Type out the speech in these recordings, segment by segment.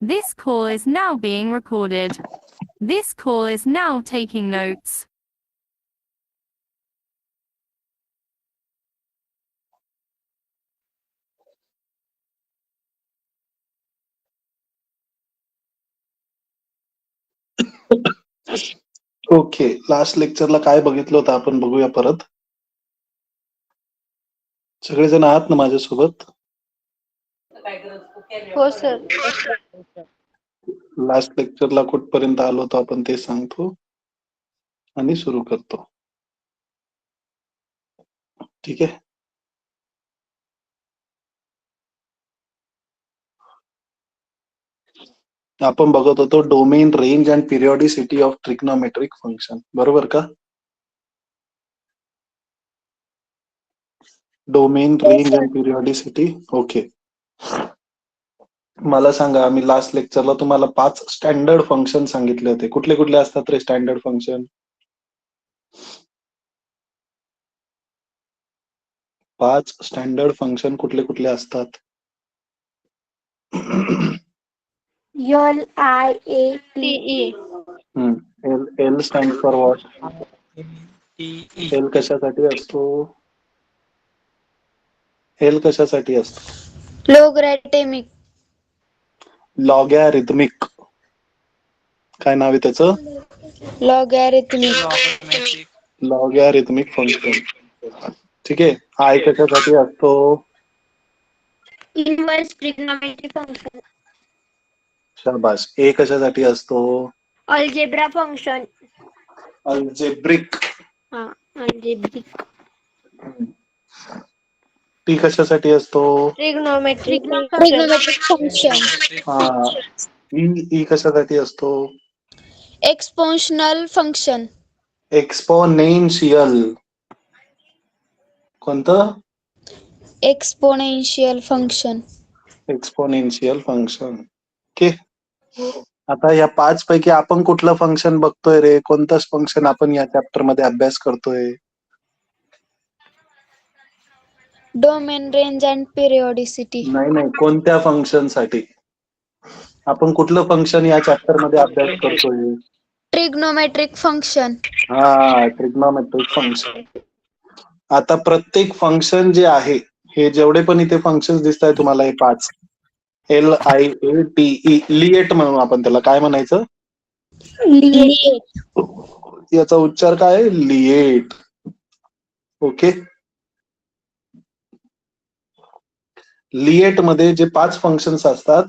This call is now being recorded. This call is now taking notes. Okay, last लेक्चरला काय बघितलं होतं आपण बघूया परत. सगळेजण आहात ना माझ्यासोबत? हो सर. लास्ट लेक्चरला कुठपर्यंत आलो होतो आपण ते सांगतो आणि सुरू करतो. ठीक आहे. आपण बघत होतो domain, range and periodicity of trigonometric function, बरोबर का? Domain, range and periodicity. Okay, मला सांगा, आम्ही लास्ट लेक्चरला तुम्हाला 5 स्टँडर्ड फंक्शन सांगितले होते. कुठले कुठले असतात रे स्टँडर्ड फंक्शन? 5 स्टँडर्ड फंक्शन कुठले कुठले असतात? LIATE. L stand for what? L कशासाठी असतो? एल कशासाठी असतो? लोगॅरिथमिक. लॉगॅरिथमिक. काय नाव आहे त्याचं? लॉगॅरिथमिक. Logarithmic function. ठीक आहे. आय कशासाठी असतो? Inverse trigonometric function. शाबास. ए कशासाठी असतो? Algebra function. Algebraic. Algebraic. T कशासाठी असतो? Trigonometric function. हा. ई कशासाठी असतो? एक्सपोन्शनल फंक्शन. एक्सपोनेन्शियल. कोणतं? Exponential function. Exponential function. Okay. आता या 5 पैकी आपण कुठलं फंक्शन बघतोय रे? कोणतं फंक्शन आपण या चॅप्टर मध्ये अभ्यास करतोय? Domain, range and periodicity. नाही, कोणत्या फंक्शन साठी आपण कुठलं फंक्शन या चॅप्टर मध्ये अभ्यास करतोय? Trigonometric function. हा, ट्रिग्नोमेट्रिक फंक्शन. आता प्रत्येक फंक्शन जे आहे, हे जेवढे पण इथे फंक्शन दिसत आहे तुम्हाला, हे 5 LIATE, लिएट म्हणून आपण त्याला काय म्हणायचं? याचा उच्चार काय आहे? लिएट. ओके. लिएट मध्ये जे 5 फंक्शन्स असतात,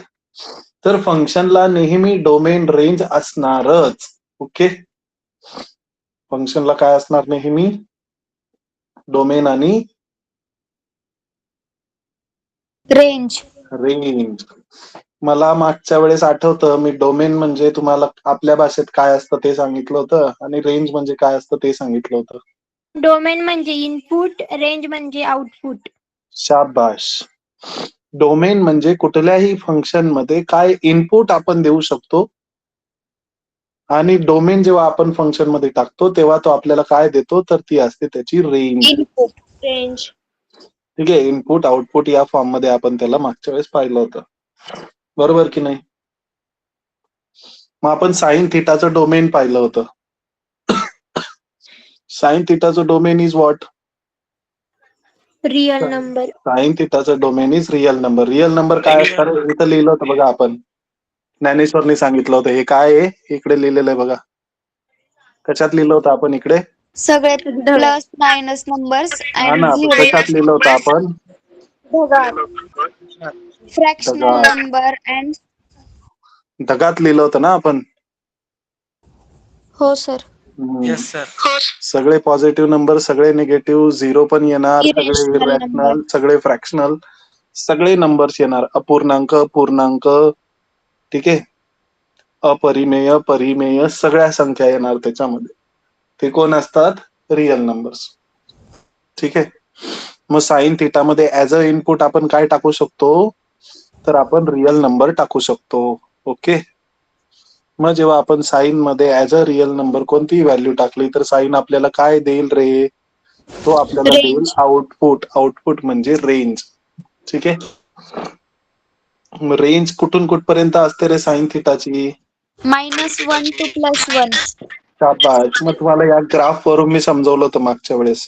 तर फंक्शनला नेहमी डोमेन, रेंज असणारच. ओके. फंक्शनला काय असणार नेहमी? डोमेन आणि रेंज. रेंज. मला मागच्या वेळेस आठवतं, मी डोमेन म्हणजे तुम्हाला आपल्या भाषेत काय असतं ते सांगितलं होतं आणि रेंज म्हणजे काय असतं ते सांगितलं होतं. डोमेन म्हणजे इनपुट, रेंज म्हणजे आउटपुट. शाबाश. डोमेन म्हणजे कुठल्याही फंक्शन मध्ये काय इनपुट आपण देऊ शकतो, आणि डोमेन जेव्हा आपण फंक्शन मध्ये टाकतो तेव्हा तो आपल्याला काय देतो, तर ती असते त्याची रेंज. इनपुट. रेंज. ठीक आहे. इनपुट, आउटपुट या फॉर्म मध्ये आपण त्याला मागच्या वेळेस पाहिलं होतं, बरोबर की नाही? मग आपण साइन थिटाचं डोमेन पाहिलं होतं. साइन थिटाचं domain is what? Real number. Sine थिटाचं domain is real number. Real number काय असतं? इथं लिहिलं होतं बघा आपण, ज्ञानेश्वरने सांगितलं होतं. हे काय आहे? इकडे लिहिलेलं आहे बघा. कशात लिहिलं होतं आपण इकडे? सगळे प्लस मायनस नंबर्स हा अँड ना, झिरो. कशात लिहिलं होतं आपण? Fractional number and. ढगात लिहिलं होतं ना आपण? हो सर. Yes sir. सगळे पॉझिटिव्ह नंबर, सगळे निगेटिव्ह, झिरो पण येणार, सगळे Irrational इरॅशनल, number. सगळे फ्रॅक्शनल, सगळे नंबर्स येणार. अपूर्णांक, पूर्णांक, ठीक आहे, अपरिमेय, परिमेय, सगळ्या संख्या येणार त्याच्यामध्ये. ते कोण असतात? Real numbers. ठीक आहे. मग साइन थिटा मध्ये ऍज अ इनपुट आपण काय टाकू शकतो? तर आपण रियल नंबर टाकू शकतो. ओके. मग जेव्हा आपण साइन मध्ये ऍज अ रियल नंबर कोणतीही व्हॅल्यू टाकली तर साइन आपल्याला काय देईल रे? तो आपल्याला देईल रेंज. आउटपुट. आउटपुट म्हणजे रेंज. ठीक आहे. रेंज कुठून कुठपर्यंत असते रे साइन थिटाची? -1 to +1. शाबास. मग तुम्हाला या ग्राफ वरून मी समजवलं होतं मागच्या वेळेस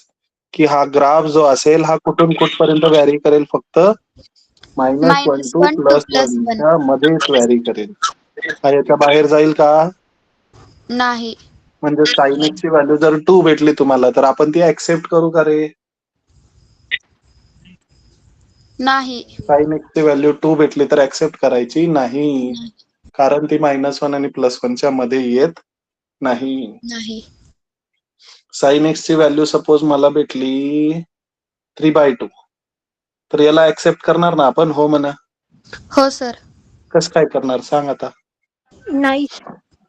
की हा ग्राफ जो असेल हा कुठून कुठपर्यंत व्हॅरी करेल, फक्त -1 to -1 to +1 +1. च्या मध्येच व्हॅरी करेल. हा याच्या बाहेर जाईल का? नाही. म्हणजे साइन एक्स ची व्हॅल्यू जर 2 भेटली तुम्हाला तर आपण ती ऍक्सेप्ट करू का रे? नाही. साइन एक्स ची व्हॅल्यू 2 भेटली तर ऍक्सेप्ट करायची नाही, कारण ती -1 आणि +1 च्या मध्ये येत नाही. नाही. साइन एक्स ची व्हॅल्यू सपोज मला भेटली 3/2, तर याला ऍक्सेप्ट करणार ना आपण? हो म्हणा. हो सर. कसं काय करणार सांग आता? नाही.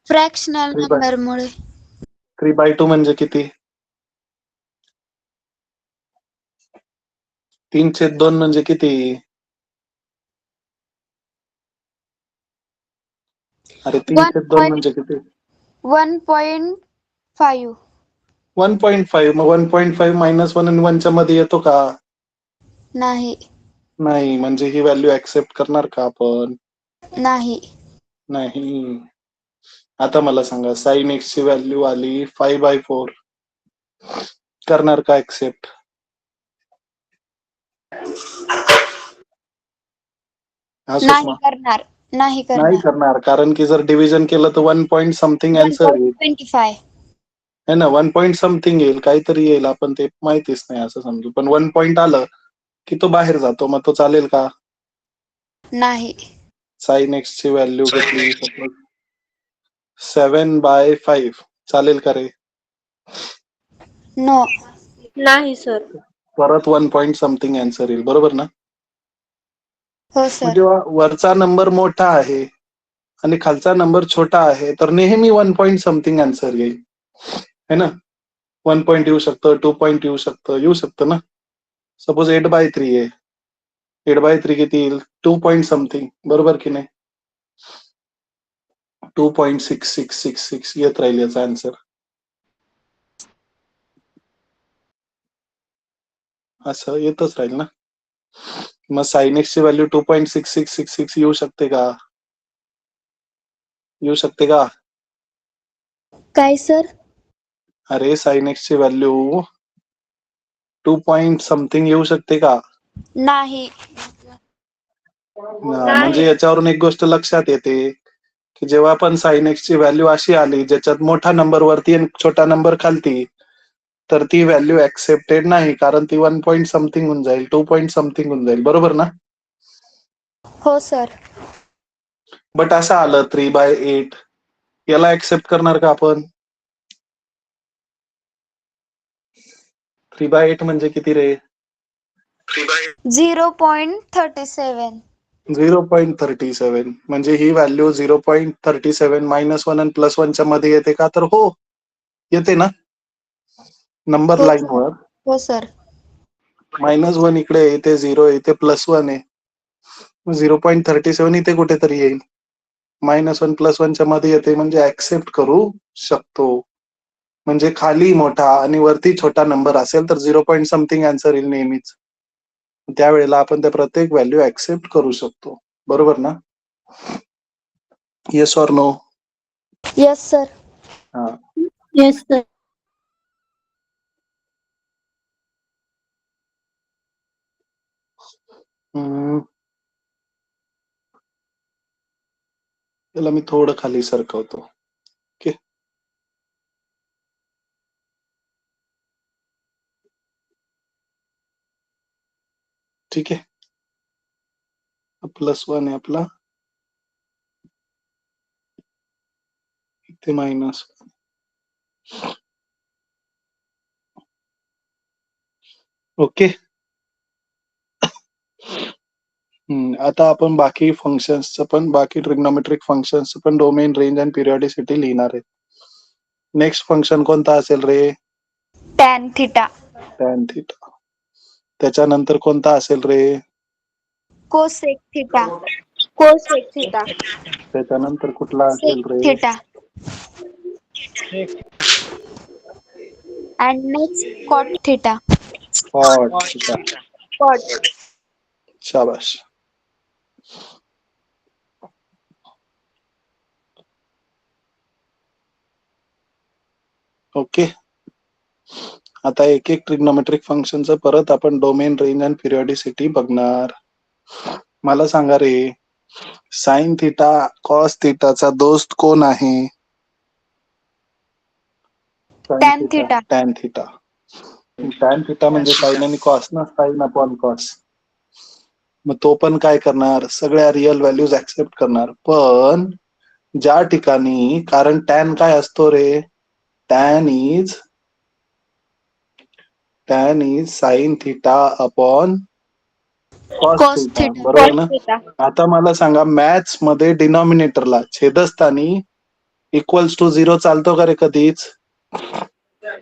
फ्रॅक्शनल 3/2 नंबर मुळे. 3/2 म्हणजे किती? 3/2 म्हणजे किती? अरे 3/2 म्हणजे किती? 1.5. 1.5. मग 1.5 -1 आणि 1 च्या मध्ये येतो का? नाही. नाही. म्हणजे ही व्हॅल्यू ऍक्सेप्ट करणार का आपण? नाही. नाही. आता मला सांगा, साइन एक्स ची व्हॅल्यू आली 5/4, करणार का ऍक्सेप्ट? हा नाही सुषमा. करणार. नाही नाही करणार. करणार, कारण की जर डिव्हिजन केलं तर 1 पॉईंट समथिंग आन्सर येईल 1.25. है ना. 1 पॉईंट समथिंग येईल, काहीतरी येईल, आपण ते माहितीच नाही असं समजू. पण 1 पॉईंट आलं की तो बाहेर जातो, मग तो चालेल का? नाही. साइन एक्स ची व्हॅल्यू घेतली 7/5, चालेल का रे? नो. नाही सर. परत 1 पॉईंट समथिंग आन्सर येईल, बरोबर ना? हो म्हणजे सर. वरचा नंबर मोठा आहे आणि खालचा नंबर छोटा आहे, तर नेहमी 1 पॉईंट समथिंग आन्सर येईल, है ना. 1 पॉईंट येऊ शकतं, 2 पॉईंट येऊ शकतं ना. सपोज 8/3 आहे. 8/3 किती येईल? 2 पॉईंट समथिंग, बरोबर की नाही? 2.6666 येत राहील याचा आन्सर. असं येतच राहील ना. मग साइन एक्स ची व्हॅल्यू 2.6666 येऊ शकते का? येऊ शकते का? काय सर? अरे साइन एक्स ची व्हॅल्यू 2 पॉईंट समथिंग येऊ शकते का? नाही. म्हणजे याच्यावरून एक गोष्ट लक्षात येते की जेव्हा पण साइन एक्स ची व्हॅल्यू अशी आली ज्याच्यात मोठा नंबर वरती आणि छोटा नंबर खालती, तर ती व्हॅल्यू ऍक्सेप्टेड नाही, कारण ती 1 पॉईंट समथिंग होऊन जाईल, 2 पॉईंट समथिंग होऊन जाईल, बरोबर ना. हो सर. बट असं आलं 3/8, याला ऍक्सेप्ट करणार का आपण? 3/8 म्हणजे किती रे? 0.37. 0.37 म्हणजे ही व्हॅल्यू 0.37 -1 आणि +1 च्या मध्ये येते का? तर हो, येते ना. नंबर हो लाईन सर. वर हो सर. -1 इकडे, इथे 0, इथे +1 आहे. 0.37 इथे कुठेतरी येईल. -1 +1 च्या मध्ये येते, म्हणजे ऍक्सेप्ट करू शकतो. म्हणजे खाली मोठा आणि वरती छोटा नंबर असेल तर 0 पॉईंट समथिंग आन्सर येईल नेहमीच. त्यावेळेला आपण त्या प्रत्येक व्हॅल्यू ऍक्सेप्ट करू शकतो, बरोबर ना. Yes or no? Yes sir. हा. Yes sir. त्याला मी थोडं खाली सरकवतो. ओके. ठीक आहे. +1 आहे आपला, इथे -1. ओके. आता आपण बाकी फंक्शन्सचं पण, बाकी ट्रिग्नोमेट्रिक फंक्शन्सचं पण डोमेन, रेंज आणि पिरियॉडिसिटी लिहिणार आहे. नेक्स्ट फंक्शन कोणता असेल रे? Tan theta. Tan theta. त्याच्यानंतर कोणता असेल रे? Cosec theta. Cosec theta. त्याच्यानंतर कुठला असेल सेक रे? Theta. and next cot theta. Cot theta. Cot. शाबाश. ओके. आता एक एक ट्रिग्नोमेट्रिक फंक्शनचं परत आपण डोमेन, रेंज आणि पिरियॉडिसिटी बघणार. मला सांगा रे, साइन थिटा कॉस थिटाचा दोस्त कोण आहे? Tan theta. Tan theta. Tan theta म्हणजे साइन आणि कॉस ना, साइन अपॉन कॉस. मग तो पण काय करणार, सगळ्या रिअल व्हॅल्यूज ऍक्सेप्ट करणार. पण ज्या ठिकाणी, कारण टॅन काय असतो रे, tan is sine theta upon cos Cos theta, theta. बरोबर ना? आता मला सांगा, मॅथ्स मध्ये डिनॉमिनेटरला, छेदस्थानी इक्वल्स टू 0 चालतो का रे कधीच?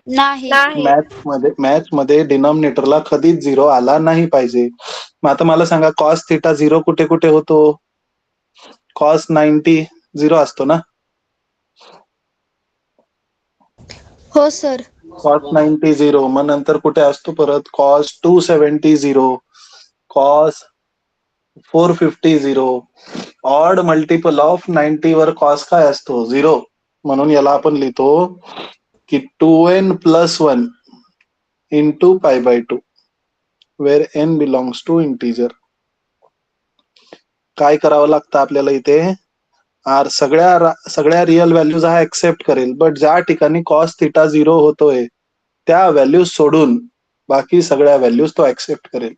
नाही. मॅथ्स मध्ये डिनॉमिनेटरला कधीच 0 आला नाही पाहिजे. मग आता मला सांगा, कॉस थिटा 0 कुठे कुठे होतो? कॉस 90 0 असतो ना? हो सर. कॉस 90 0. मग नंतर कुठे असतो परत? Cos 270 0, cos 450 0. Odd multiple of 90 वर कॉस काय असतो? 0. म्हणून याला आपण लिहितो की 2n+1 into π/2 where n belongs to integer. काय करावं लागतं आपल्याला इथे? सगळ्या रिअल व्हॅल्यूज हा ऍक्सेप्ट करेल, बट ज्या ठिकाणी कॉस थिटा 0 होतोय त्या व्हॅल्यूज सोडून बाकी सगळ्या व्हॅल्यूज तो ऍक्सेप्ट करेल.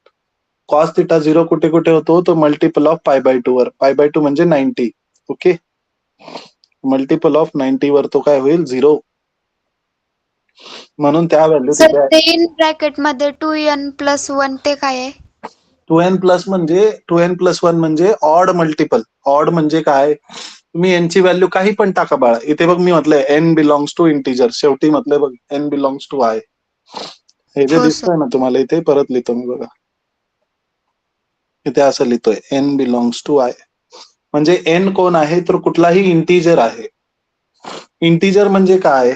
कॉस थिटा 0 कुठे कुठे होतो? तो मल्टिपल ऑफ π/2 वर. π/2 म्हणजे 90. ओके. मल्टिपल ऑफ 90 वर तो काय होईल? 0. म्हणून त्या व्हॅल्यू सर तिथे ते इन ब्रॅकेट मध्ये 2n+1 ते काय आहे? 2n+1 म्हणजे ऑड मल्टिपल. ऑड म्हणजे काय? तुम्ही यांची व्हॅल्यू काही पण टाका बाळा. इथे बघ मी म्हटलंय n बिलॉंग्स टू इंटीजर, शेवटी म्हटलंय बघ n बिलॉंग्स टू आय. हे जे हो सर. दिसतंय ना तुम्हाला इथे, परत लिहितो मी बघा. इथे असं लिहितोय n बिलॉंग्स टू आय. म्हणजे n कोण आहे? तर कुठलाही इंटीजर आहे. इंटीजर म्हणजे काय?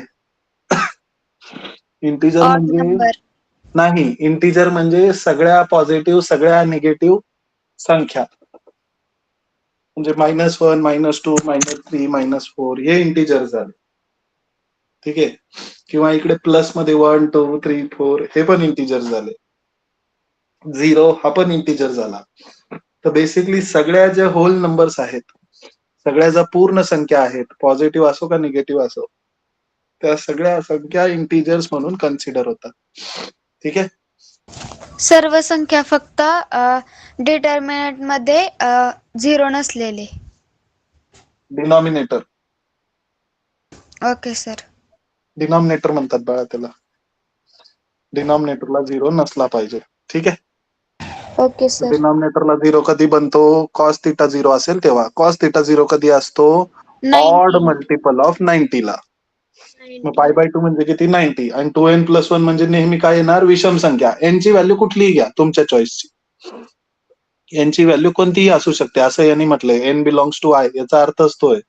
इंटीजर ऑड म्हणजे नंबर. नाही, इंटीजर म्हणजे सगळ्या पॉझिटिव्ह सगळ्या निगेटिव्ह संख्या. म्हणजे -1, -2, -3, -4 हे इंटीजर झाले. ठीक आहे. किंवा इकडे प्लस मध्ये 1, 2, 3, 4 हे पण इंटीजर झाले. 0 हा पण इंटीजर झाला. तर बेसिकली सगळ्या ज्या होल नंबर्स आहेत, सगळ्या ज्या पूर्ण संख्या आहेत, पॉझिटिव्ह असो का निगेटिव्ह असो, त्या सगळ्या संख्या इंटीजर्स म्हणून कन्सिडर होतात. ठीक आहे. सर्व संख्या फक्त डिटर्मिनंट मध्ये 0 नसलेले. Denominator okay sir. डिनॉमिनेटर म्हणतात बाळा त्याला. डिनॉमिनेटरला 0 नसला पाहिजे. ठीक आहे. Okay sir. डिनॉमिनेटरला 0 कधी बनतो? कॉस थिटा 0 असेल तेव्हा. कॉस थिटा 0 कधी असतो? ऑड 90. मल्टिपल ऑफ 90 ला. मग π/2 म्हणजे किती? 90. आणि 2n+1 म्हणजे नेहमी काय येणार? विषम संख्या. n ची व्हॅल्यू कुठलीही घ्या तुमच्या चॉईसची. n ची व्हॅल्यू कोणतीही असू शकते, असं यांनी म्हटलंय n बिलॉंग्स टू आय. याचा अर्थ असतोय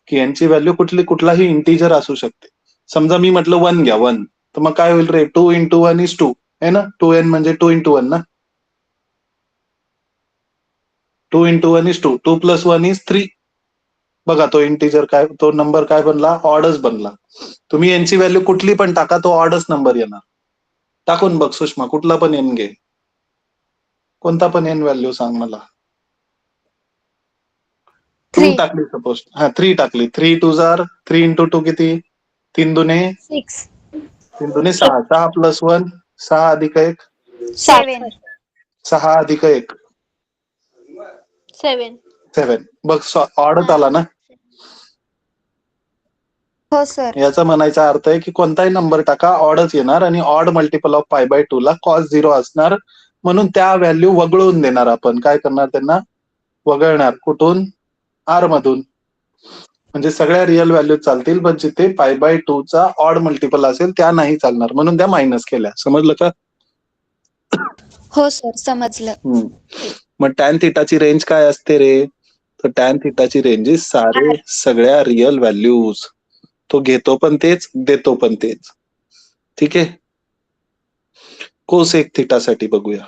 की n ची व्हॅल्यू कुठलाही इंटीजर असू शकते. समजा मी म्हटलं 1 घ्या, 1, तर मग काय होईल रे? 2 × 1 is 2 आहे ना? 2n म्हणजे 2 × 1 ना? 2 × 1 is 2. 2 + 1 is 3. बघा तो इंटीजर काय, तो नंबर काय बनला? ऑडच बनला. तुम्ही यांची व्हॅल्यू कुठली पण टाका, तो ऑडच नंबर येणार. टाकून बघ सुषमा, कुठला पण n घे, कोणता पण n व्हॅल्यू सांग मला. 2 3. टाकली सपोज, 3 टाकली. 3 2 जार 3 × 2 किती? 3 दुने 6. 3 दुने 6. 6 + 1 6 अधिक 1 7. 6 अधिक 1 7. 7. बघ ऑडच आला ना. हो सर. याचा म्हणायचा अर्थ आहे की कोणताही नंबर टाका, ऑडच येणार. आणि ऑड मल्टिपल ऑफ π/2 ला कॉस 0 असणार. म्हणून त्या व्हॅल्यू वगळून देणार आपण. काय करणार? त्यांना वगळणार. कुठून? आर मधून. म्हणजे सगळ्या रिअल व्हॅल्यू चालतील, पण जिथे π/2 चा ऑड मल्टिपल असेल त्या नाही चालणार, म्हणून त्या मायनस केल्या. समजलं का? हो सर, समजलं. मग टॅन थिटाची रेंज काय असते रे? तर टॅन थिटाची रेंज सगळ्या रिअल व्हॅल्यूज. तो घेतो पण तेच, देतो पण तेच. ठीक आहे. कोसेक थिटासाठी बघूया.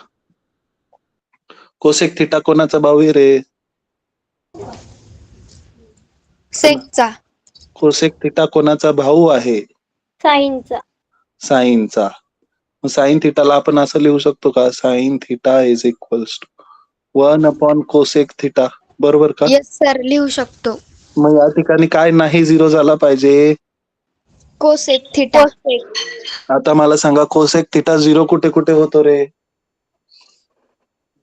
कोसेक थिटा कोणाचा भाऊ आहे रे? सेकचा. कोसेक थिटा कोणाचा भाऊ आहे? साईनचा. साईनचा. साईन थिटाला आपण असं लिहू शकतो का, sine theta is equals to 1 cosec theta, बरोबर का? येस सर, लिहू शकतो. मग या ठिकाणी काय नाही झिरो झाला पाहिजे? Cosec theta. कोसेक. आता मला सांगा कोसेक थिटा झिरो कुठे कुठे होतो रे?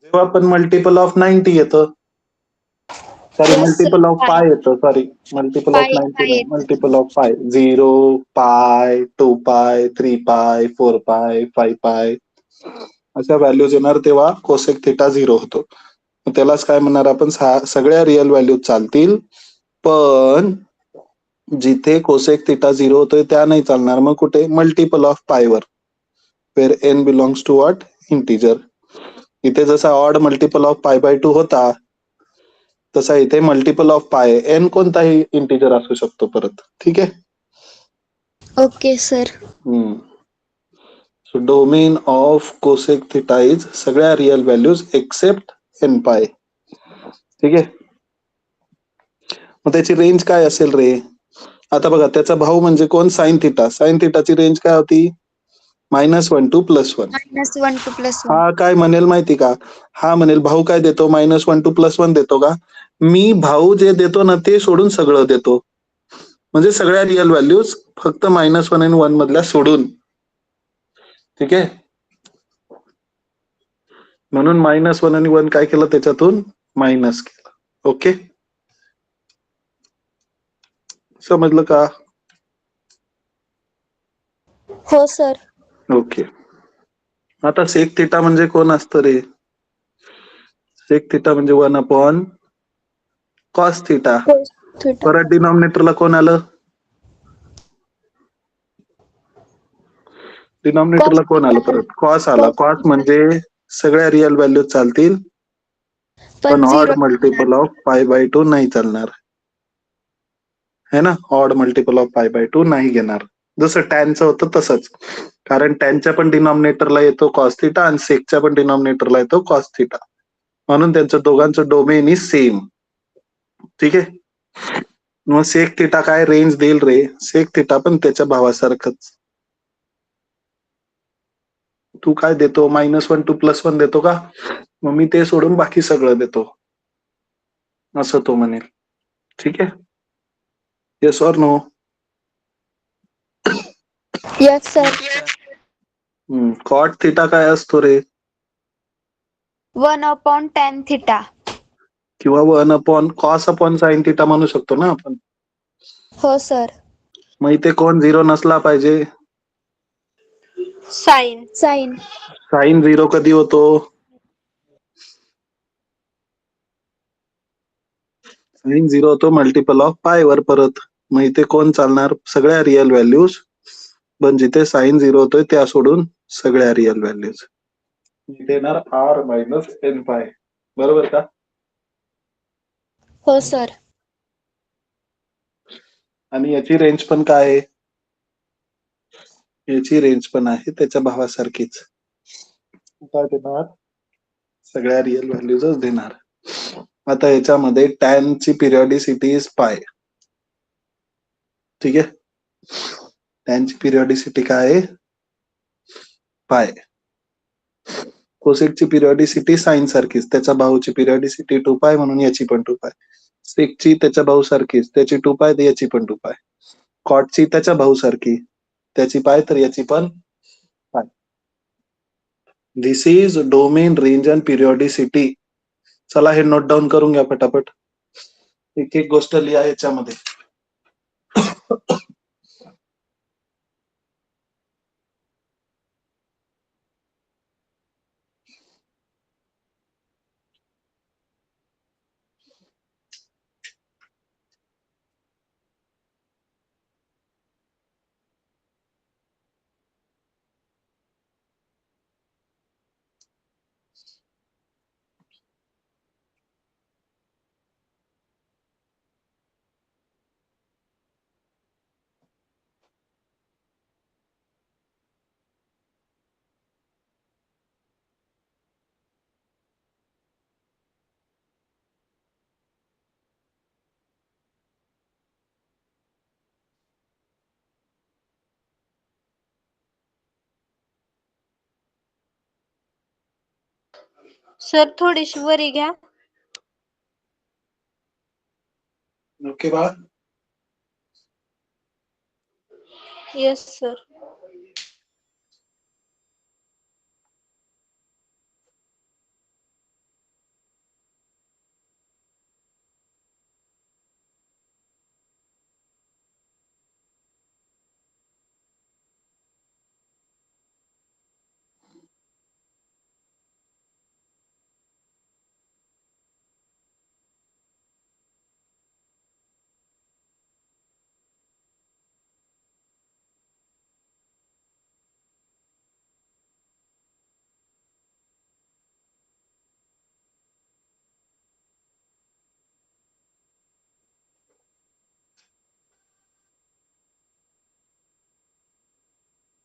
जेव्हा पण मल्टिपल ऑफ 90 येतं, sorry Yes, sir. Multiple of Pi. पाय येतं, सॉरी मल्टिपल ऑफ Pi 90 नाही, येतं. मल्टिपल ऑफ पाय. 0 पाय 2 पाय 3 पाय 4 पाय 5 पाय अशा व्हॅल्यूज येणार, तेव्हा कोसेक थिटा झिरो होतो. मग त्यालाच काय म्हणणार आपण, सगळ्या रिअल व्हॅल्यूज चालतील, पण जिथे कोसेक थिटा झिरो होतोय त्या नाही चालणार. मग कुठे? मल्टिपल ऑफ पायवर, where n belongs to what, integer. इथे जसा odd multiple of pi by 2 होता, तसा इथे मल्टिपल ऑफ पाय एन कोणताही इंटिजर असू शकतो परत. ठीक आहे. Okay sir. So domain of cosec theta is सगळ्या real values except n pi. ठीक आहे. मग त्याची रेंज काय असेल रे? आता बघा, त्याचा भाऊ म्हणजे कोण? Sine theta. साइन थिटाची रेंज काय होती? -1 to +1. -1 to +1. हा काय म्हणेल माहिती का? हा म्हणेल भाऊ काय देतो? -1 to +1 देतो का? मी भाऊ जे देतो ना ते सोडून सगळं देतो. म्हणजे सगळ्या रिअल व्हॅल्यूज फक्त -1 आणि 1 मधल्या सोडून. ठीक आहे. म्हणून -1 आणि 1 काय केलं, त्याच्यातून मायनस केलं. ओके, समजलं का? हो सर. ओके. आता सेक थिटा म्हणजे कोण असतं रे? सेक थिटा म्हणजे 1 कॉस थिटा. थिटा. परत डिनॉमिनेटरला कोण आलं? डिनॉमिनेटरला कोण आलं परत? कॉस आला. कॉस म्हणजे सगळ्या रिअल व्हॅल्यू चालतील, पण पण odd 0. Multiple of pi by 2 नाही चालणार, है ना? Odd multiple of pi by 2 नाही घेणार. जसं टॅनचं होतं तसंच, कारण टॅनच्या पण डिनॉमिनेटरला येतो कॉस थिटा आणि सेकच्या पण डिनॉमिनेटरला येतो कॉस थिटा, म्हणून त्यांचं दोघांचं डोमेन इज सेम. ठीक आहे. मग सेक थिटा काय रेंज देईल रे? सेक थिटा पण त्याच्या भावासारखंच. तू काय देतो? -1 to +1 देतो का? मग मी ते सोडून बाकी सगळं देतो, असं तो म्हणेल. ठीक आहे. Yes or no? Yes sir. Cot theta काय असतो रे? 1/tan theta. किंवा 1 कॉस अपॉन साइन थिटा म्हणू शकतो ना आपण. हो सर. मग इथे कोण झिरो नसला पाहिजे? साईन. साइन. साइन झिरो कधी होतो? साइन झिरो होतो मल्टिपल ऑफ पाय वर परत. मग इथे कोण चालणार? सगळ्या रिअल व्हॅल्यूज, पण जिथे साइन झिरो होतोय त्या सोडून सगळ्या रिअल व्हॅल्यूज. इथे येणार r - n पाय, बरोबर का? हो सर. आणि याची रेंज पण काय आहे? याची रेंज पण आहे त्याच्या भावासारखीच. काय देणार? सगळ्या रिअल व्हॅल्यूजच देणार. आता याच्यामध्ये टॅन ची पिरियॉडिसिटी इज पाय. ठीक आहे. टॅन ची पिरियॉडिसिटी काय आहे? पाय. कोसेकची पिरियॉडिसिटी साइन सारखीच, त्याच्या भाऊची पिरियॉडिसिटी 2 पाय, म्हणून याची पण 2 पाय. सेकची त्याच्या भाऊ सारखीच, त्याची 2 पाय तर याची पण 2 पाय. कॉटची त्याच्या भाऊ सारखी, त्याची पाय तर याची पण पाय. दिस इज डोमेन, रेंज अँड पिरियॉडिसिटी. चला हे नोट डाऊन करून घ्या पटापट. एक एक गोष्ट लिहा याच्यामध्ये. सर थोडीशी वरी घ्या. ओके बाळा. Yes sir.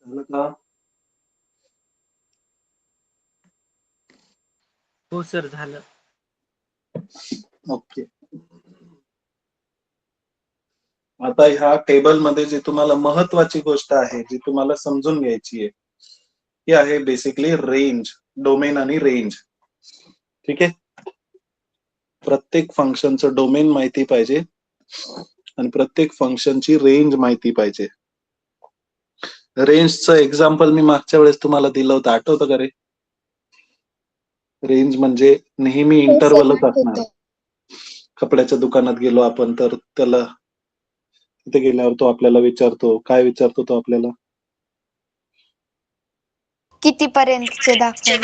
झालं का? हो सर झालं. ओके. आता ह्या टेबलमध्ये जी तुम्हाला महत्वाची गोष्ट आहे जी तुम्हाला समजून घ्यायची आहे ती आहे बेसिकली रेंज, डोमेन आणि रेंज. ठीक आहे. प्रत्येक फंक्शनचं डोमेन माहिती पाहिजे आणि प्रत्येक फंक्शनची रेंज माहिती पाहिजे. रेंजचं एक्झाम्पल मी मागच्या वेळेस तुम्हाला दिलं होतं, आठवतं का रे? रेंज म्हणजे नेहमी हो, sir, इंटरव्हलच असणार. आठवतंय. कपड्याच्या दुकानात गेलो आपण तर त्याला तिथे गेल्यावर तो आपल्याला विचारतो, काय विचारतो तो आपल्याला? कितीपर्यंतचे दाखव.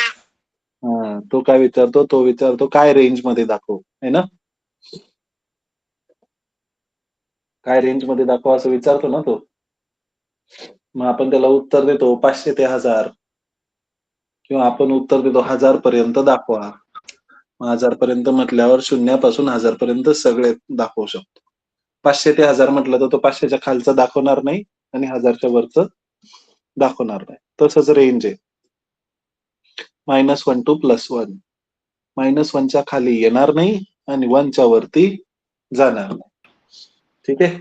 हा, तो काय विचारतो? तो विचारतो काय रेंज मध्ये दाखव, है ना? काय रेंज मध्ये दाखव असं विचारतो ना तो. मग आपण त्याला उत्तर देतो 500 ते 1000 किंवा आपण उत्तर देतो 1000 पर्यंत दाखवा. 1000 पर्यंत म्हटल्यावर शून्यापासून 1000 पर्यंत सगळे दाखवू शकतो. 500 ते 1000 म्हटलं तर तो 500च्या खालचं दाखवणार नाही आणि 1000च्या वरचं दाखवणार नाही. तसंच रेंज आहे. -1 to +1. -1च्या खाली येणार नाही आणि 1च्या वरती जाणार नाही. ठीक आहे.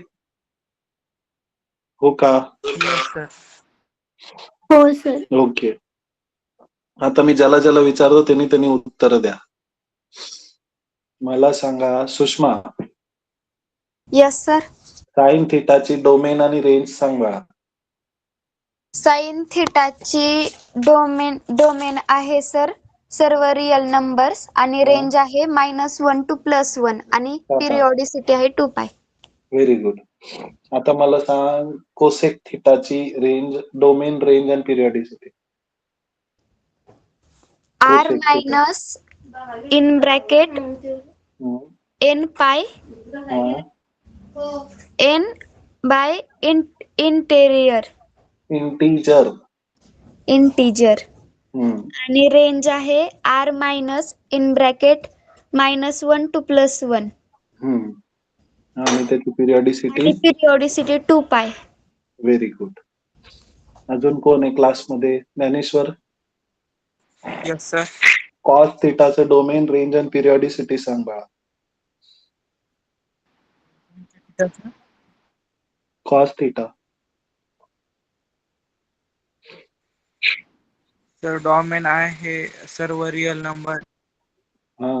हो का? Yes sir. हो सर. ओके. आता मी ज्याला ज्याला विचारतो त्यांनी उत्तर द्या. मला सांगा सुषमा, येस सर. साइन थिटाची डोमेन आणि रेंज सांग बाळा. साइन थिटाची डोमेन आहे सर सर्व रिअल नंबर्स आणि हा. रेंज आहे -1 to +1 आणि पिरिओडिसिटी आहे 2π. Very good. आता मला सांग कोसेक थिटाची रेंज, डोमेन, रेंज आणि periodicity. r cosec theta. Minus in bracket n pi n by interior integer. आणि रेंज आहे r minus in bracket -1 to +1 आणि त्याची पिरियडिसिटी. आणि पिरिओडिसिटी 2π. Very good. अजून कोण आहे क्लासमध्ये? ज्ञानेश्वर. Yes sir. कॉस थिटाचं डोमेन, रेंज आणि पिरियडिसिटी सांग बाळा. Cos theta. सर डोमेन आहे सर्व रिअल नंबर. हा.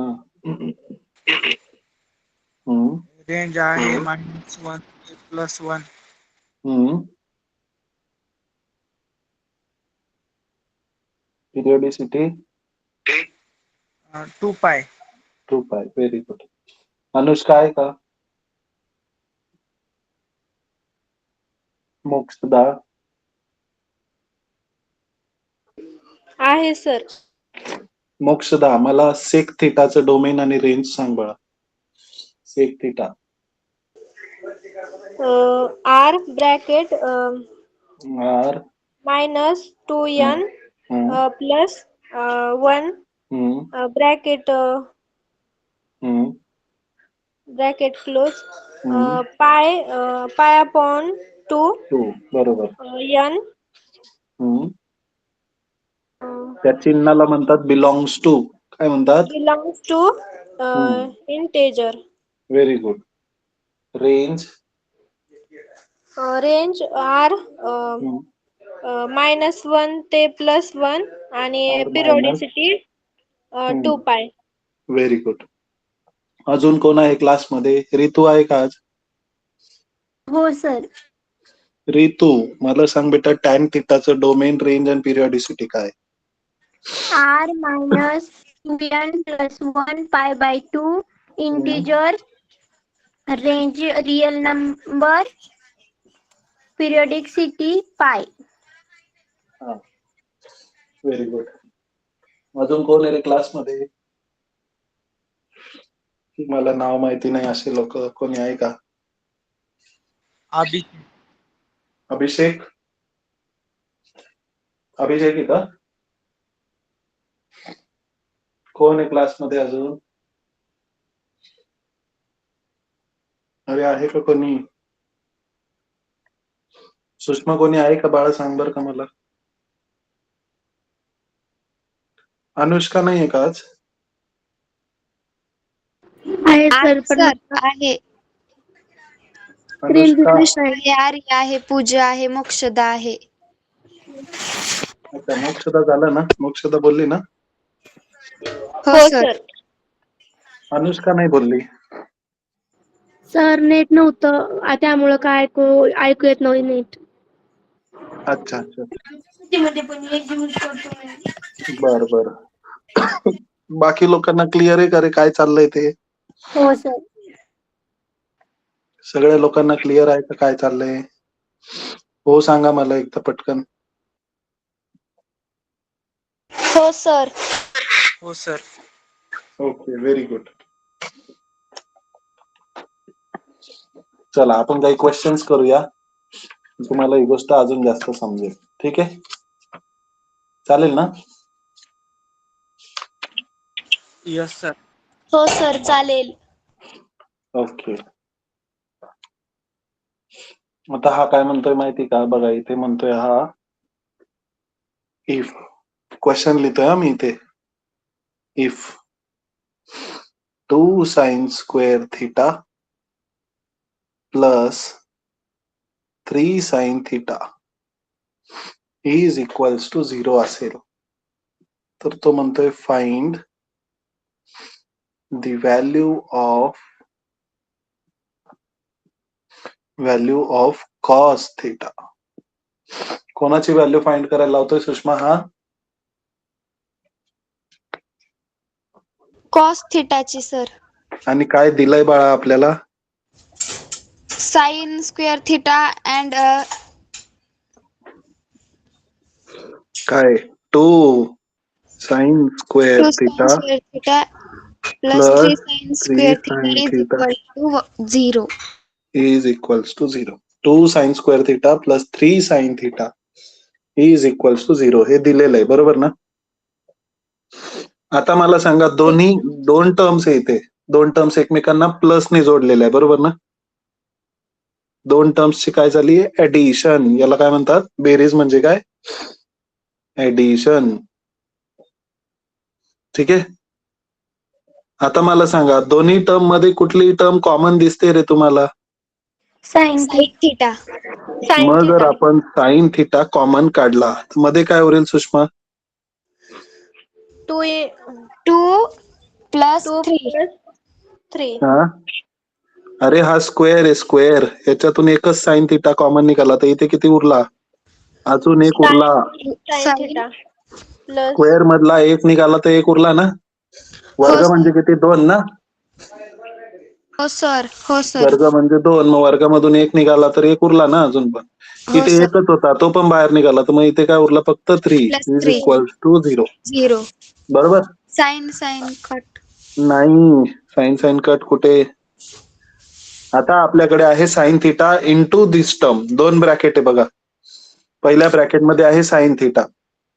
हम्म. रेंज आहे -1 ते +1. पिरियडिसिटी 2π. 2π. Very good. अनुष्का आहे का? मोक्षदा. आहे सर. मोक्षदा, मला सेक थिटाचं डोमेन आणि रेंज सांग बाळा. Sec theta. r bracket R. -2n +1 bracket close pi upon 2 बरोबर. n. त्या चिन्हाला म्हणतात बिलॉंग्स टू. काय म्हणतात? Belongs to integer. Very good. Range. Range r -1 ते +1 आणि R periodicity 2 pi. Very good. अजून कोण आहे क्लासमध्ये? रितू आहे का आज? हो सर. रितू, मला सांग बेटा, टॅन थिटाचं डोमेन, रेंज आणि पिरियॉडिसिटी काय? r minus 2n plus 1 pi by 2 integer range real number periodicity pi. Very good. अजून कोण आहे रे क्लासमध्ये? मला नाव माहिती नाही असे लोक कोणी आहे का? अभिषेक. अभिषेक? अभिषेक आहे का? कोण आहे क्लासमध्ये अजून? अरे आहे का कोणी? सुषमा, कोणी आहे का बाळा? सांग बर का मला. अनुष्का नाही आहे का आज? आहे आहे सर, आहे. अनुष्का. आहे, आर्य आहे, पूजा आहे, मोक्षदा आहे. अच्छा, मोक्षदा झालं ना? मोक्षदा बोलली ना? हो सर. अनुष्का नाही बोलली. सर नेट नव्हतं त्यामुळं काय ऐकू येत नव्हतं नीट. अच्छा अच्छा, मध्ये पण एक यूज करतो. बर बर. बाकी लोकांना क्लिअर आहे का रे काय चाललंय ते? हो सर. सगळ्या लोकांना क्लिअर आहे का काय चाललंय? हो सांगा मला एकदा पटकन. हो सर. हो सर. Okay, very good. चला आपण काही क्वेश्चन्स करूया, तुम्हाला ही गोष्ट अजून जास्त समजेल. ठीक आहे, चालेल ना? Yes sir. हो सर, चालेल. ओके. आता हा काय म्हणतोय माहिती का? बघा इथे म्हणतोय हा इफ. क्वेश्चन लिहितोय हा मी इथे. If 2 sin square theta plus 3 sin theta is equals to 0 असेल तर तो म्हणतोय find the value of cos theta. कोणाची व्हॅल्यू फाइंड करायला लावतोय सुषमा हा? कॉस थिटाची सर. आणि काय दिलंय बाळा आपल्याला? साइन स्क्वेअर थिटा अँड काय? 2 sin square 2 theta sin square theta plus plus 3 sin 3 square sin theta is theta equal to 0. is equals to 0. 2 sin square theta plus 3 sin theta is equals to 0 हे दिलेलं आहे, बरोबर ना? आता मला सांगा, दोन टर्म्स आहे इथे. दोन टर्म्स एकमेकांना प्लस ने जोडलेल्या आहे, बरोबर ना? दोन टर्म्सची काय झाली? ऍडिशन. याला काय म्हणतात? बेरीज म्हणजे काय? ऍडिशन. ठीक आहे. आता मला सांगा, दोन्ही टर्म मध्ये कुठली टर्म कॉमन दिसते रे तुम्हाला? Sine theta. मग जर आपण साइन थिटा कॉमन काढला तर मध्ये काय उरेल सुषमा? 2 प्लस 3. हा, अरे हा स्क्वेअर आहे, स्क्वेअर. याच्यातून एकच साइन थिटा कॉमन निघाला तर इथे किती उरला? अजून एक उरला. स्क्वेअर मधला एक निघाला तर एक उरला ना? वर्ग म्हणजे किती? 2 ना? हो सर. हो सर. वर्ग म्हणजे 2, मग वर्गामधून एक निघाला तर एक उरला ना अजून पण. हो इथे सर. एकच होता, तो पण बाहेर निघाला, तर मग इथे काय उरला? फक्त 3 Plus इज 3. Equal to 0. 0. बरोबर? Sine cut. नाही, साइन कट कुठे? आता आपल्याकडे आहे sine theta into this term. दोन ब्रॅकेट आहे बघा. पहिल्या ब्रॅकेट मध्ये आहे साइन थिटा,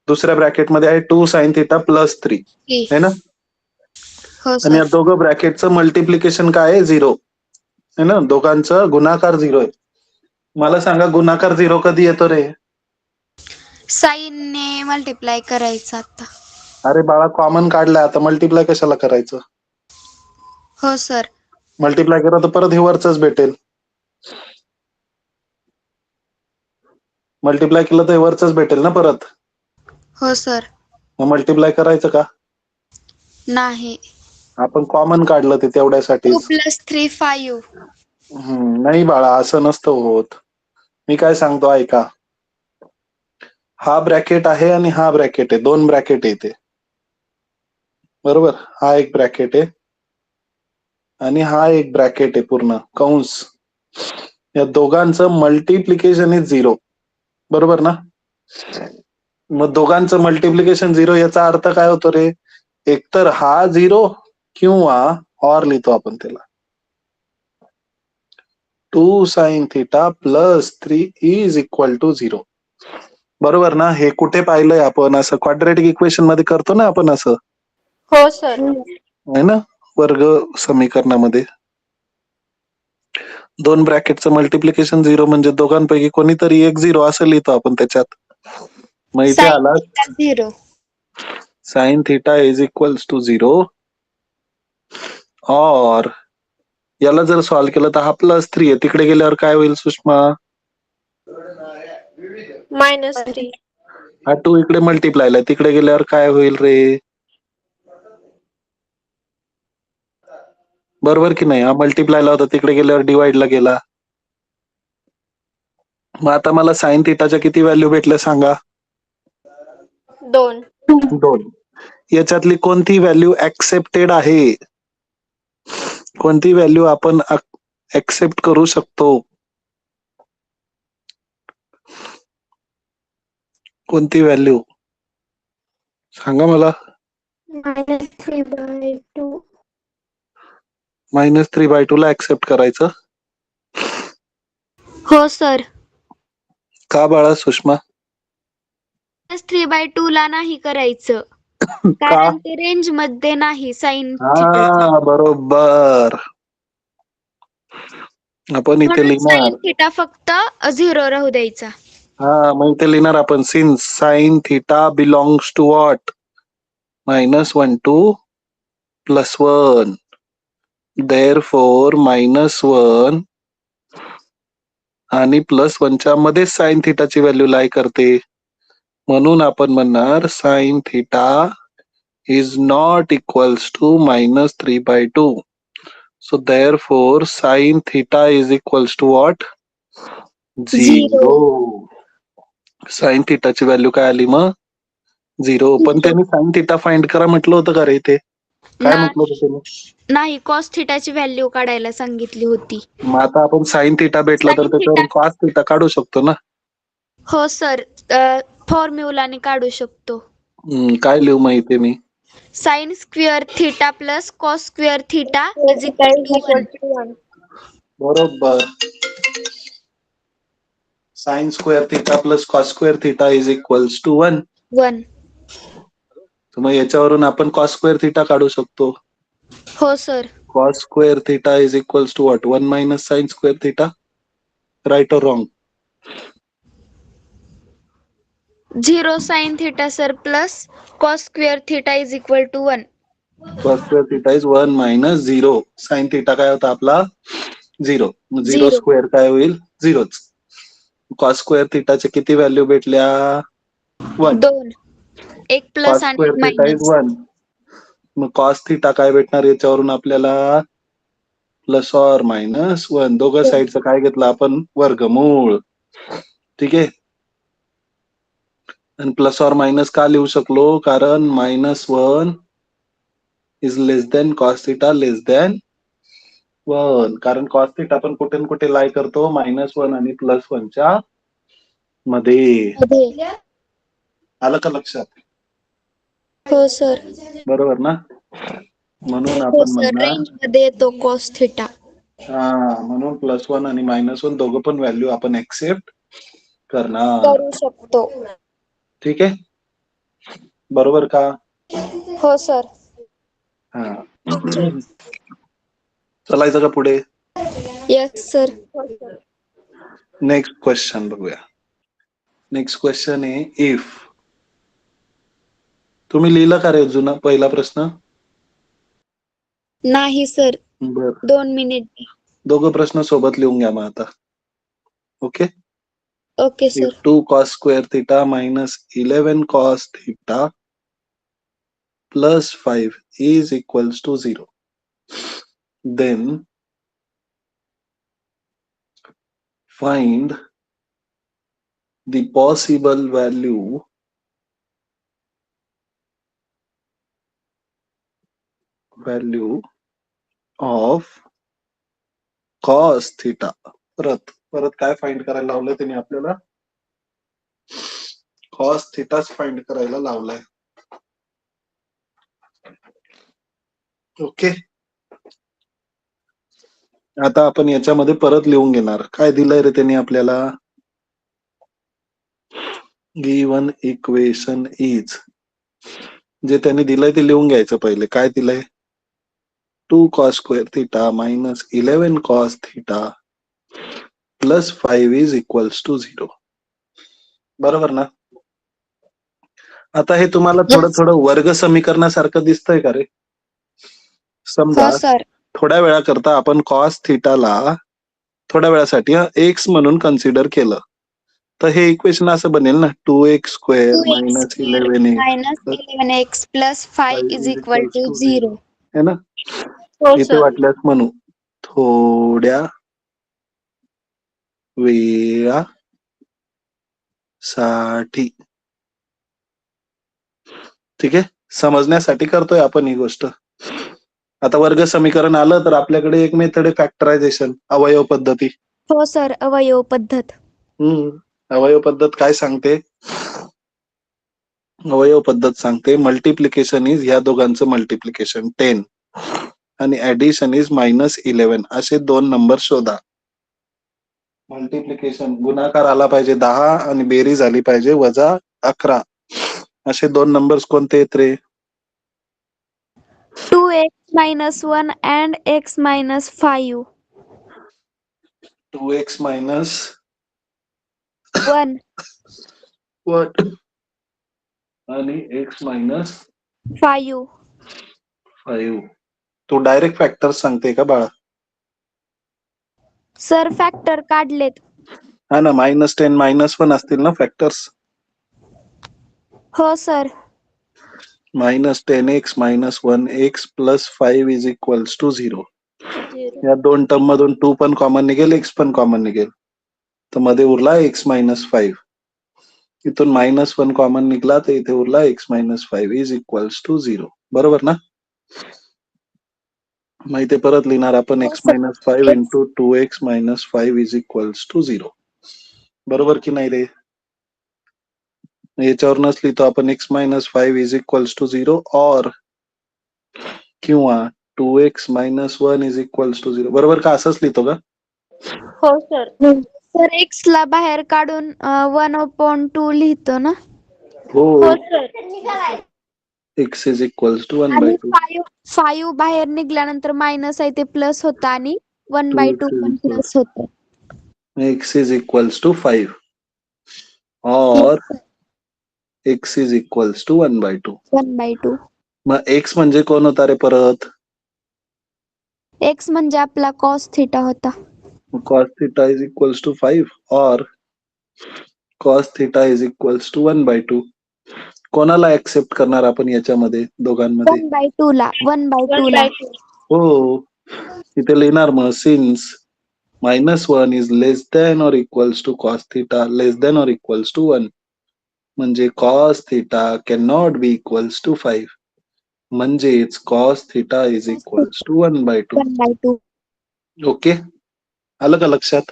दुसऱ्या ब्रॅकेट मध्ये आहे 2 sin थिटा प्लस 3 है ना? हो आणि सर. या दोघं ब्रॅकेटचं मल्टिप्लिकेशन काय आहे? 0 है ना? दोघांचं गुणाकार 0 आहे. मला सांगा, गुणाकार 0 कधी येतो रे? साइन ने मल्टिप्लाय करायचं आता. अरे बाळा, कॉमन काढलाय, आता मल्टिप्लाय कशाला करायचं? हो सर. मल्टिप्लाय करा तर परत हे वरचंच भेटेल. मल्टिप्लाय केलं तर हे वरचंच भेटेल ना परत. हो सर. मग मल्टिप्लाय करायचं का? नाही. आपण कॉमन काढलं ते 2 तेवढ्यासाठीच. + 3 5. नाही बाळा, असं नसतं होत. मी काय सांगतो ऐका. हा ब्रॅकेट आहे आणि हा ब्रॅकेट आहे, 2 ब्रॅकेट आहे इथे. बरोबर, हा एक ब्रॅकेट आहे आणि हा एक ब्रॅकेट आहे पूर्ण कंस. या दोघांचं मल्टिप्लिकेशन इज 0. बरोबर ना? मग दोघांचं मल्टिप्लिकेशन 0 याचा अर्थ काय होतो रे? एकतर हा 0 किंवा ऑर लिहितो आपण त्याला 2 sin theta plus 3 is equal to 0. बरोबर ना? हे कुठे पाहिलंय आपण? असं क्वाड्रॅटिक इक्वेशन मध्ये करतो ना आपण असं, हो सर. आहे ना, वर्ग समीकरणामध्ये. 2 ब्रॅकेटचं मल्टिप्लिकेशन 0 म्हणजे दोघांपैकी कोणीतरी एक 0 असं लिहितो आपण त्याच्यात. मग इथे sin आला theta 0. Sine theta is equals to 0 और याला जर सॉल्व्ह केलं तर हा +3 आहे. तिकडे गेल्यावर काय होईल सुषमा? -3. हा 2 इकडे मल्टिप्लायला, तिकडे गेल्यावर काय होईल रे? बरोबर की नाही? हा मल्टिप्लायला होता, तिकडे गेल्यावर डिवाइडला गेला. मग आता मला साइन थिटाच्या किती व्हॅल्यू भेटल्या सांगा? 2. 2. याच्यातली कोणती व्हॅल्यू ऍक्सेप्टेड आहे? कोणती व्हॅल्यू आपण ऍक्सेप्ट करू शकतो? कोणती व्हॅल्यू सांगा मला. -3/2. -3/2 ला ऍक्सेप्ट करायचं हो सर. का बाळा सुषमा? -3/2 ला नाही करायचं. का? कारण ते रेंज मध्ये नाही sin थिटाच्या. हा बरोबर. आपण इथे म्हणून sin लिहिणार, थिटा फक्त 0 राहू द्यायचा. हा मग इथे लिहिणार आपण since sine theta belongs to what? -1 to +1. therefore -1 आणि +1 च्या मध्ये साइन थिटाची व्हॅल्यू लाई करते. म्हणून आपण म्हणणार sine theta is not equals to -3/2. So therefore sin theta is equals to what? 0. Sine थिटाची व्हॅल्यू काय आली मग? 0. पण त्यांनी साइन थिटा फाइंड करा म्हटलं होतं का रे इथे? काय म्हटलं होतं त्यांनी? नाही, cos थिटाची व्हॅल्यू काढायला सांगितली होती. मग आता आपण साइन थिटा भेटला तर Sin त्याच्यावरून theta. cos थिटा काढू शकतो ना? हो सर, फॉर्म्युलाने काढू शकतो. काय लिहू मग इथे मी? sin square theta plus cos square theta is equal to 1. बरोबर. Sine square theta plus cos square theta is equals to 1. 1. मग याच्यावरून आपण कॉस स्क्वेअर थिटा काढू शकतो. हो sir. cos square theta is equals to what? 1 minus sin square theta. Right or wrong? 0 sin theta sir plus cos square theta is equal to 1. cos square theta is 1 minus 0. sin theta काय होता आपला? 0. 0 0. Square काय होईल? 0च. cos square theta चे किती value भेटल्या? 1. 2. एक plus cos आणि square एक theta is मायनस. 1. मग cos theta काय भेटणार याच्यावरून आपल्याला? Plus or minus 1. दोघं साईडचं काय घेतलं आपण? वर्गमूळ. ठीक आहे. आणि प्लस ऑर मायनस का लिहू शकलो? कारण -1 is less than cos theta less than 1. कारण कॉस थिटा आपण कुठे ना कुठे लाई करतो -1 आणि +1 च्या मध्ये. आलं का लक्षात? हो सर. बरोबर ना? म्हणून हो आपण सर, म्हणणार रेंज मध्ये येतो cos थिटा. म्हणून +1 आणि -1 दोघं पण व्हॅल्यू आपण एक्सेप्ट करणार. करू शकतो. ठीक आहे. बरोबर का? हो सर. हा. चालायचं का पुढे? Yes sir. नेक्स्ट क्वेश्चन बघूया. नेक्स्ट क्वेश्चन आहे इफ. तुम्ही लिहिलं का रे जुना पहिला प्रश्न? नाही सर, बर, 2 मिनिट. दोघं प्रश्न सोबत लिहून घ्या मग आता. Okay. Okay if sir. 2 cos square theta minus 11 cos theta plus 5 is equals to 0. Then find the possible value of cos theta. परत काय फाइंड करायला लावलंय त्यांनी आपल्याला? cos थिटाच फाइंड करायला लावलाय. ओके, आता आपण याच्यामध्ये परत लिहून घेणार. काय दिलंय रे त्यांनी आपल्याला? गिवन इक्वेशन इज, जे त्यांनी दिलंय ते लिहून घ्यायचं पहिले. काय दिलंय? 2 cos square theta minus 11 cos theta plus 5 is equals to 0. बरोबर ना? आता हे तुम्हाला थोडं थोडं वर्ग समीकरणासारखं दिसतंय का रे? समजा हो सर. थोड्या वेळाकरता आपण कॉस थिटाला थोड्या वेळासाठी एक्स म्हणून कन्सिडर केलं, तर हे इक्वेशन असं बनेल ना, 2x square 2x minus square 11x minus 11x plus 5 is equal to 0. है ना? हो इथे सर. वाटल्यास म्हणू थोड्या वेळासाठी. ठीक आहे, समजण्यासाठी करतोय आपण ही गोष्ट. आता वर्ग समीकरण आलं तर आपल्याकडे एक मेथड आहे फॅक्टरायझेशन, अवयव पद्धती. हो सर, अवयव पद्धत. अवयव पद्धत काय सांगते? अवयव पद्धत सांगते मल्टिप्लिकेशन इज, ह्या दोघांचं मल्टिप्लिकेशन 10 आणि ऍडिशन इज -11, असे दोन नंबर शोधा. मल्टिप्लिकेशन गुणाकार आला पाहिजे 10 आणि बेरीज आली पाहिजे -11. असे दोन नंबर्स कोणते आहेत रे? 2x minus 1 and x minus 5. 2x minus 1. 1 आणि x मायनस 5. 5. तू डायरेक्ट फॅक्टर सांगते का बाळा? सर फॅक्टर काढलेत. हा ना, -10 -1 असतील ना फॅक्टर्स? हो sir. -10x -1x plus 5 is equals to 0. या दोन टर्म मधून 2 पण कॉमन निघेल, x पण कॉमन निघेल, तर मध्ये उरला x -5. इथून -1 कॉमन निघला तर इथे उरला x -5 इज इक्वल्स टू 0. बरोबर ना? मग इथे परत लिहिणार आपण हो x sir. -5 X. Into 2x -5 is equals to 0. बरोबर की नाही रे? याच्यावरूनच लिहितो आपण x -5 इज इक्वल्स टू 0 और किंवा 2x -1 इज इक्वल्स टू 0. बरोबर का? असंच लिहितो का? हो सर. सर x ला बाहेर काढून 1/2 लिहितो ना? हो हो, sir. x is equals to 1 by आणि 2. 5 बाहेर निघल्यानंतर मायनस आहे ते प्लस होतं आणि 1/2 2x इज पण इक्वल प्लस होतं. x इज इक्वल्स टू 5 और x इज इक्वल्स टू 1/2. 1/2. मग x म्हणजे कोण होता रे परत? x म्हणजे आपला cos थिटा होता. cos theta is equals to 5 और cos theta is equals to 1/2. कोणाला ऍक्सेप्ट करणार आपण याच्यामध्ये दोघांमध्ये? 1/2 ला. 1/2 ला. हो, इथे लिहिणार मग since -1 is less than or equals to cos theta less than or equals to 1, म्हणजे cos theta can not be equals to 5, म्हणजेच cos theta is equals to 1/2. 1/2. Okay, आलं का लक्षात?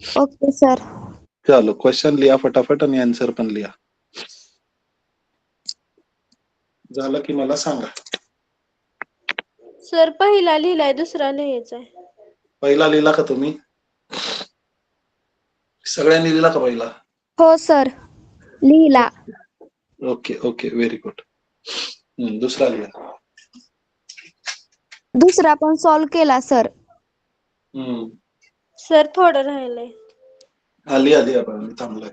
Okay sir. चलो क्वेश्चन लिहा फटाफट आणि आन्सर पण लिहा. झालं की मला सांगा. सर पहिला लिहिलाय, दुसरा लिहायचा आहे. पहिला लिहिला का तुम्ही? सगळ्यांनी लिहिला का पहिला? हो सर, लिहिला. Okay okay, very good. दुसरा लिहा. दुसरा पण सॉल्व केला सर. सर थोडं राहिलंय. हा लिहा लिहा पण मी थांबलोय.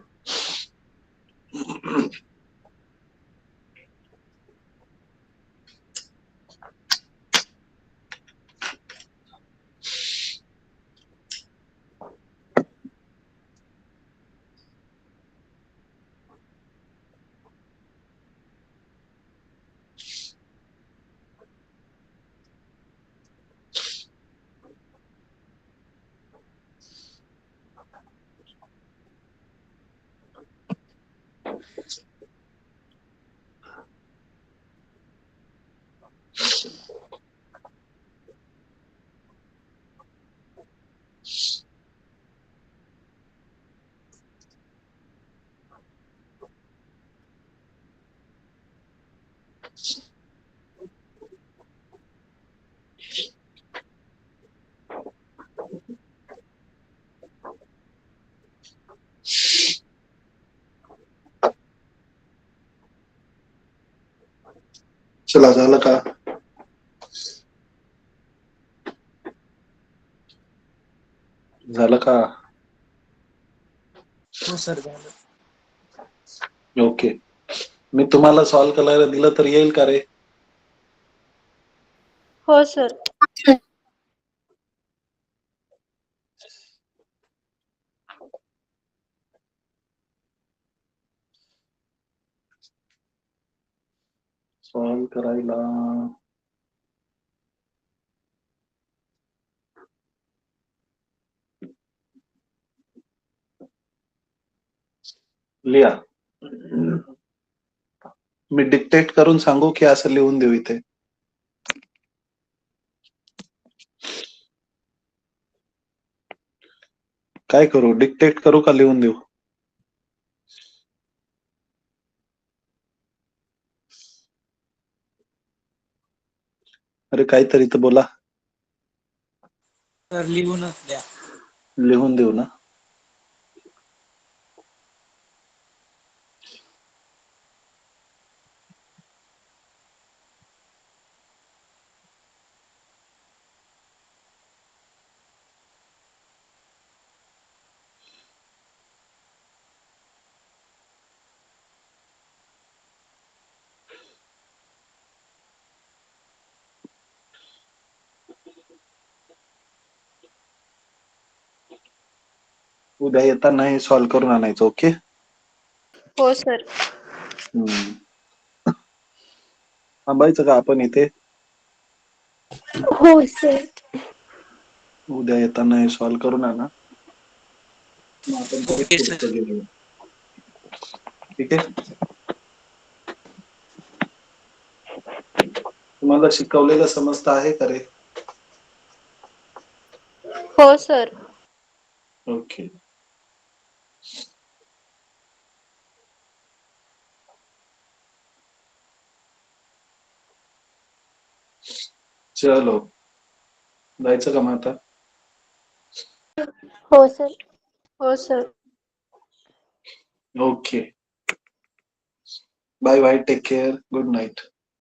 चला झालं का? झालं का? हो सर झालं. ओके. मी तुम्हाला सॉल्व्ह करायला दिलं तर येईल का रे? हो सर. सॉल्व्ह करायला लिहा. मी डिक्टेट करून सांगू की असं लिहून देऊ इथे? काय करू? डिक्टेट करू का लिहून देऊ? अरे काहीतरी तर बोला. सर लिहूनच द्या. लिहून देऊ ना? उद्या येताना हे सॉल्व्ह करून आणायचं. ओके. हो सर. थांबायचं का आपण इथे? हो सर. उद्या येताना हे सॉल्व्ह करून आणा. मग आपण परत ओके सर. पुढचं घेऊया. ठीक आहे. तुम्हाला शिकवलेलं समजतं आहे का रे? हो सर. ओके. चलो जायचं का मग आता? हो सर. हो sir. Okay. Bye bye. Take care. Good night.